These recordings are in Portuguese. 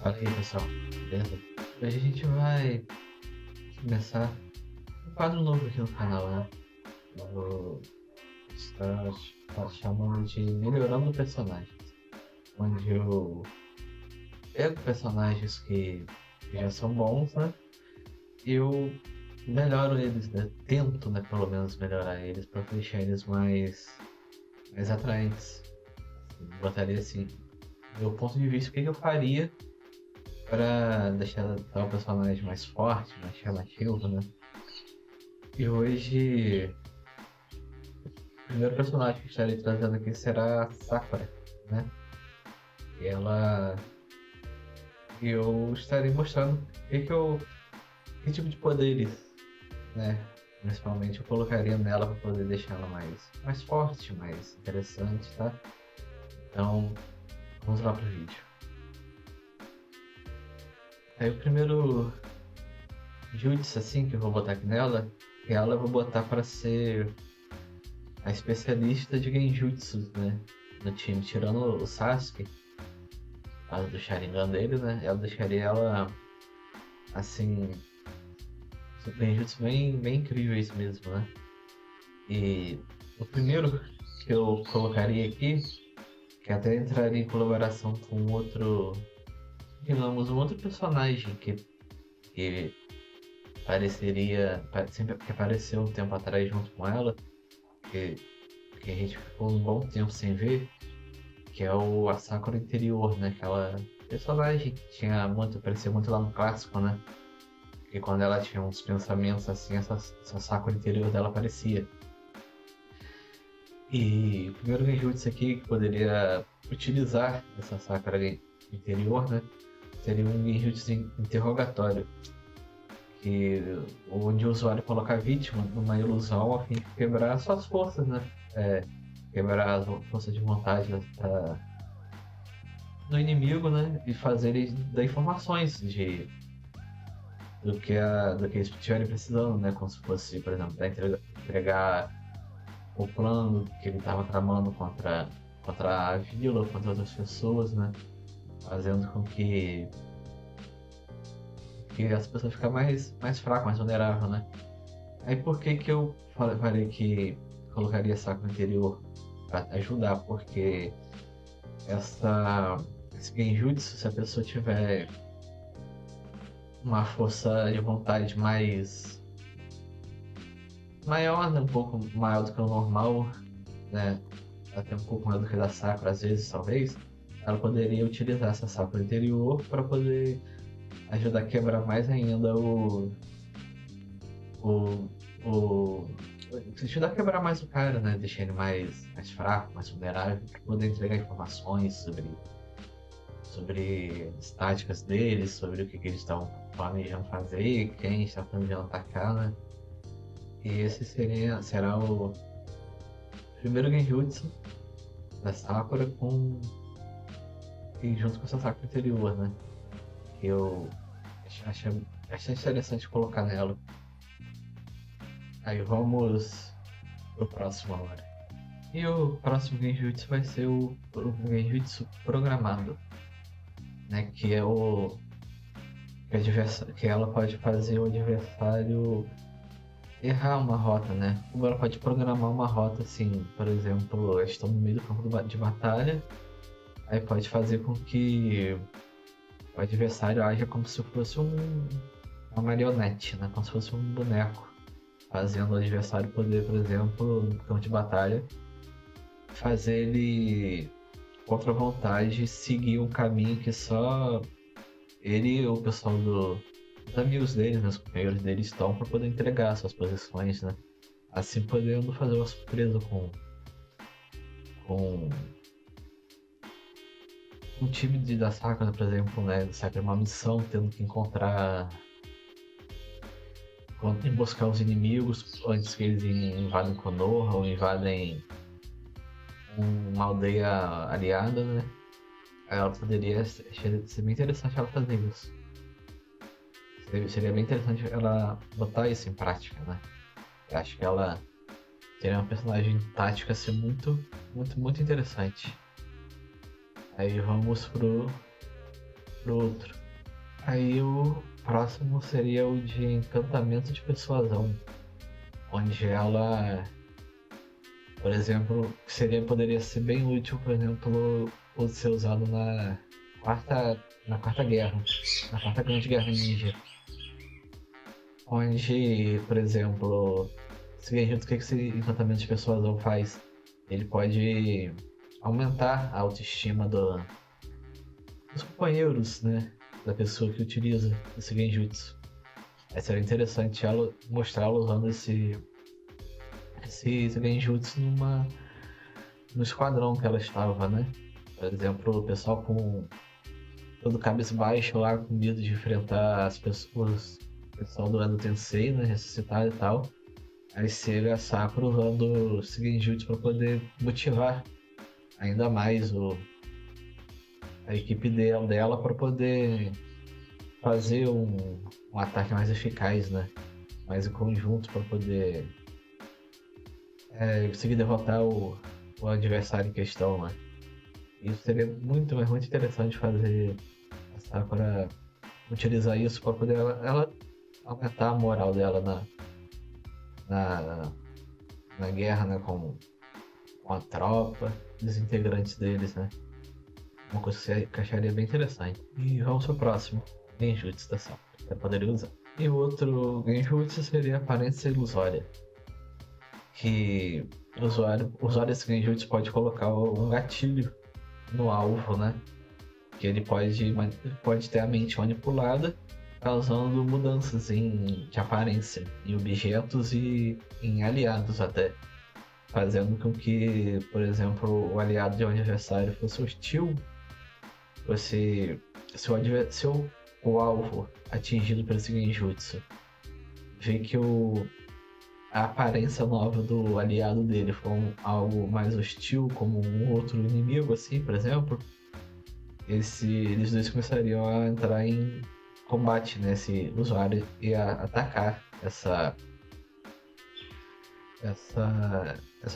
Fala aí, pessoal, beleza? Hoje a gente vai começar um quadro novo aqui no canal, né? Eu vou estar chamando de Melhorando Personagens, onde eu pego personagens que já são bons, né? E eu melhoro eles, né? Tento, né, pelo menos melhorar eles para deixar eles mais atraentes. Botaria assim, do meu ponto de vista, o que eu faria para deixar tal personagem mais forte, mais chamativo, né? E hoje, o primeiro personagem que estarei trazendo aqui será a Sakura, né? E ela. Eu estarei mostrando que tipo de poderes, né? Principalmente eu colocaria nela para poder deixar ela mais forte, mais interessante, tá? Então, vamos lá pro vídeo. Aí o primeiro jutsu assim que eu vou botar aqui nela, ela eu vou botar para ser a especialista de genjutsu, né? No time, tirando o Sasuke, por causa do Sharingan dele, né? Eu deixaria ela assim, genjutsu bem incríveis mesmo, né? E o primeiro que eu colocaria aqui, que até entraria em colaboração com outro, digamos, um outro personagem que sempre que apareceu um tempo atrás junto com ela, que, que a gente ficou um bom tempo sem ver, que é o a Sakura interior, né? Aquela personagem que tinha muito, aparecia muito lá no clássico, né? Que quando ela tinha uns pensamentos assim, essa Sakura interior dela aparecia. E o primeiro genjutsu aqui que poderia utilizar essa Sakura interior, né? Seria um genjutsu interrogatório, que onde o usuário coloca a vítima numa ilusão a fim de quebrar suas forças, né? Quebrar as forças de vontade do inimigo, né? E fazer ele dar informações do que eles estiverem precisando, né? Como se fosse, por exemplo, entregar o plano que ele estava tramando contra a vila, contra outras pessoas, né? Fazendo com que as pessoas fiquem mais fracas, mais vulneráveis, né? Aí por que eu falei que colocaria saco no interior para ajudar? Porque esse genjutsu, se a pessoa tiver uma força de vontade maior, né? Um pouco maior do que o normal, né? Até um pouco maior do que a da Sakura, às vezes, talvez, ela poderia utilizar essa Sakura interior para poder ajudar a quebrar mais ainda o, o ajudar a quebrar mais o cara, né? Deixar ele mais fraco, mais vulnerável, para poder entregar informações sobre as táticas deles, sobre o que eles estão planejando fazer, quem está planejando atacar, né? E esse será o primeiro genjutsu da Sakura e junto com essa Sakura anterior, né? Que eu achei interessante colocar nela. Aí vamos pro próximo agora. E o próximo genjutsu vai ser o genjutsu programado, né? Que é que ela pode fazer o adversário errar uma rota, né? Como ela pode programar uma rota assim, por exemplo, eles estão no meio do campo de batalha, aí pode fazer com que o adversário haja como se fosse uma marionete, né? Como se fosse um boneco, fazendo o adversário poder, por exemplo, no campo de batalha, fazer ele contra a vontade seguir um caminho que só ele e o pessoal dos amigos dele, né, os companheiros dele estão para poder entregar suas posições, né? Assim podendo fazer uma surpresa com um time da Sakura, por exemplo, né? Sakura uma missão, tendo que emboscar os inimigos antes que eles invadem Konoha ou invadem uma aldeia aliada, né? Ela poderia ser bem interessante ela fazer isso. Seria bem interessante ela botar isso em prática, né? Eu acho que ela seria uma personagem tática assim, muito interessante. Aí vamos pro outro. Aí o próximo seria o de encantamento de persuasão, onde ela, por exemplo, poderia ser bem útil, por exemplo, o ser usado na quarta guerra, na quarta grande guerra ninja, onde, por exemplo, o que esse encantamento de persuasão faz? Ele pode aumentar a autoestima dos companheiros, né? Da pessoa que utiliza esse genjutsu. Aí seria interessante ela mostrá-la usando esse genjutsu no esquadrão que ela estava, né? Por exemplo, o pessoal com todo cabisbaixo lá, com medo de enfrentar as pessoas, o pessoal do Edo Tensei, né? Ressuscitar e tal. Aí seria a Sakura usando esse genjutsu para poder motivar ainda mais a equipe dela para poder fazer um ataque mais eficaz, né? Mais em conjunto para poder conseguir derrotar o adversário em questão, né? Isso seria muito, mas muito interessante fazer a Sakura utilizar isso para poder ela aumentar a moral dela na, na guerra, né? Com a tropa, os integrantes deles, né? Uma coisa que eu acharia bem interessante. E vamos pro próximo. Genjutsu da Sakura, que eu poderia usar. E o outro Genjutsu seria a aparência ilusória. Que o usuário desse Genjutsu pode colocar um gatilho no alvo, né? Que ele pode ter a mente manipulada, causando mudanças de aparência em objetos e em aliados até. Fazendo com que, por exemplo, o aliado de um adversário fosse hostil, se o alvo atingido pelo Genjutsu vê que a aparência nova do aliado dele for algo mais hostil, como um outro inimigo, assim, por exemplo, eles dois começariam a entrar em combate nesse usuário e a atacar essa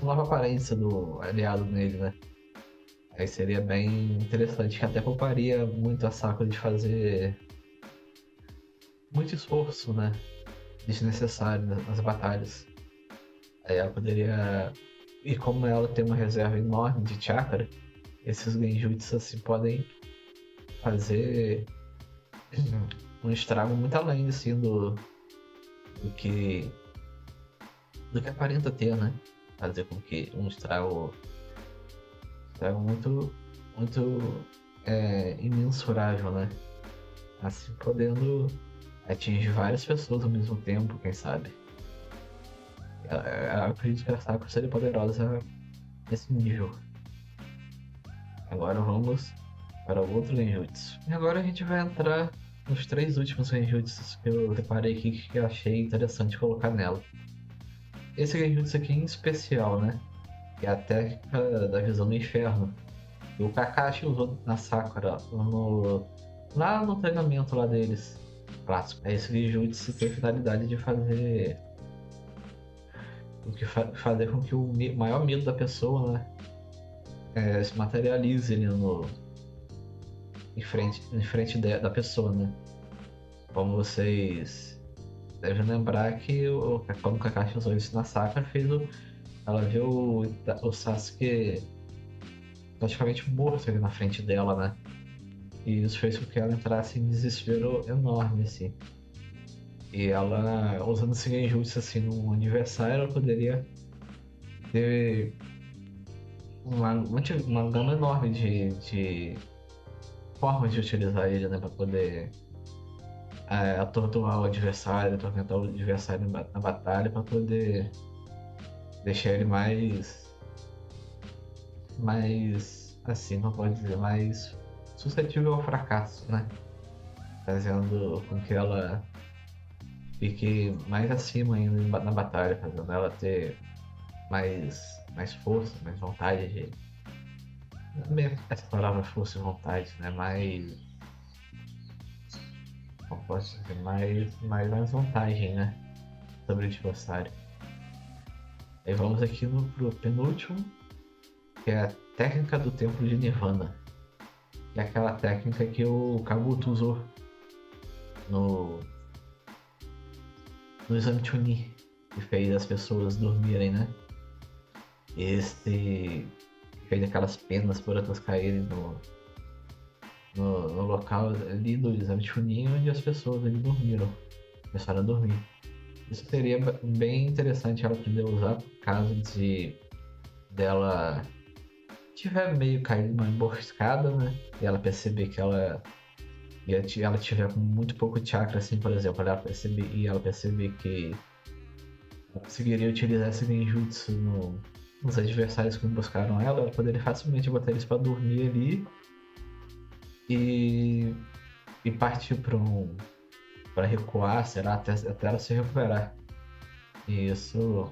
nova aparência do aliado nele, né? Aí seria bem interessante, que até pouparia muito a Sakura de fazer muito esforço, né? Desnecessário nas batalhas. Aí ela poderia. E como ela tem uma reserva enorme de chakra, esses genjutsu assim podem fazer um estrago muito além assim do que aparenta ter, né? Fazer com que um estrago muito imensurável, né? Assim podendo atingir várias pessoas ao mesmo tempo, quem sabe. Eu acredito que a Sakura seria poderosa nesse nível. Agora vamos para o outro genjutsu. E agora a gente vai entrar nos 3 últimos genjutsus que eu separei aqui, que eu achei interessante colocar nela. Esse genjutsu aqui em especial, né? Que é a técnica da visão do inferno. E o Kakashi usou na Sakura lá no treinamento lá deles. Clássico. Esse genjutsu tem a finalidade de fazer com que o maior medo da pessoa, né, se materialize ali em frente da pessoa, né? Como vocês devem lembrar que quando o Kakashi usou isso na Sakura, ela viu o Sasuke praticamente morto ali na frente dela, né? E isso fez com que ela entrasse em desespero enorme, assim. E ela, usando esse genjutsu assim num adversário, ela poderia ter uma gama enorme de formas de utilizar ele, né? Pra poder atordoar o adversário, atormentar o adversário na batalha, pra poder deixar ele mais assim, não pode dizer, mais suscetível ao fracasso, né? Fazendo com que ela fique mais acima ainda na batalha, fazendo ela ter mais força, mais vontade de. Não é essa palavra força e vontade, né? Como posso dizer? Mais vantagem, né? Sobre o adversário. Aí vamos aqui pro penúltimo, que é a técnica do Templo de Nirvana. Que é aquela técnica que o Kabuto usou no, no exame Chunin, que fez as pessoas dormirem, né? Esse fez aquelas penas por elas caírem no local ali do exame Chunin, onde as pessoas ali dormiram, começaram a dormir. Isso seria bem interessante ela aprender a usar, caso de dela tiver meio caído numa emboscada, né? E ela perceber que ela tiver com muito pouco chakra, assim, por exemplo, ela perceber que ela conseguiria utilizar esse genjutsu nos adversários que emboscaram ela poderia facilmente botar eles pra dormir ali e, e partir pra recuar, será, até ela se recuperar. E isso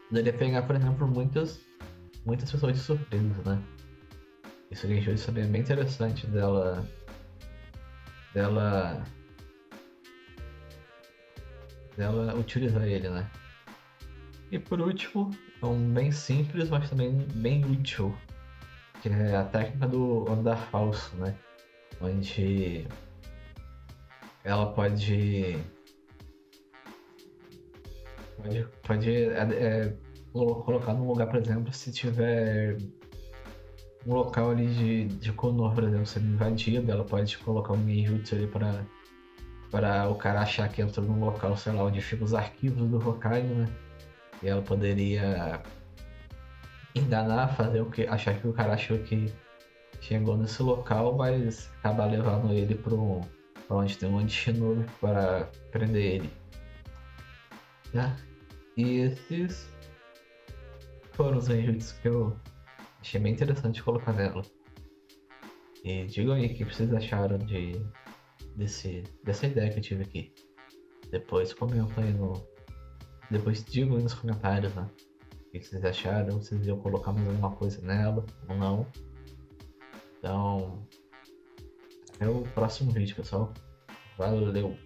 poderia pegar, por exemplo, muitas pessoas de surpresa, né? Isso genjutsu seria bem interessante dela, dela utilizar ele, né? E por último, é um bem simples, mas também bem útil, que é a técnica do andar falso, né? Onde ela pode colocar num lugar, por exemplo, se tiver um local ali de Konoha, por exemplo, sendo invadido, ela pode colocar um ninjutsu ali para o cara achar que entrou num local, sei lá, onde ficam os arquivos do Hokage, né? E ela poderia enganar, fazer o que. Achar que o cara achou que chegou nesse local, mas acabar levando ele pra onde tem um anti-shinobi para prender ele. Né? E esses foram os enjutsus que eu achei bem interessante colocar nela. E digam aí o que vocês acharam dessa ideia que eu tive aqui. Depois comentam aí Depois digam aí nos comentários, né? O que vocês acharam, vocês iam colocar mais alguma coisa nela ou não. Então, até o próximo vídeo, pessoal. Valeu!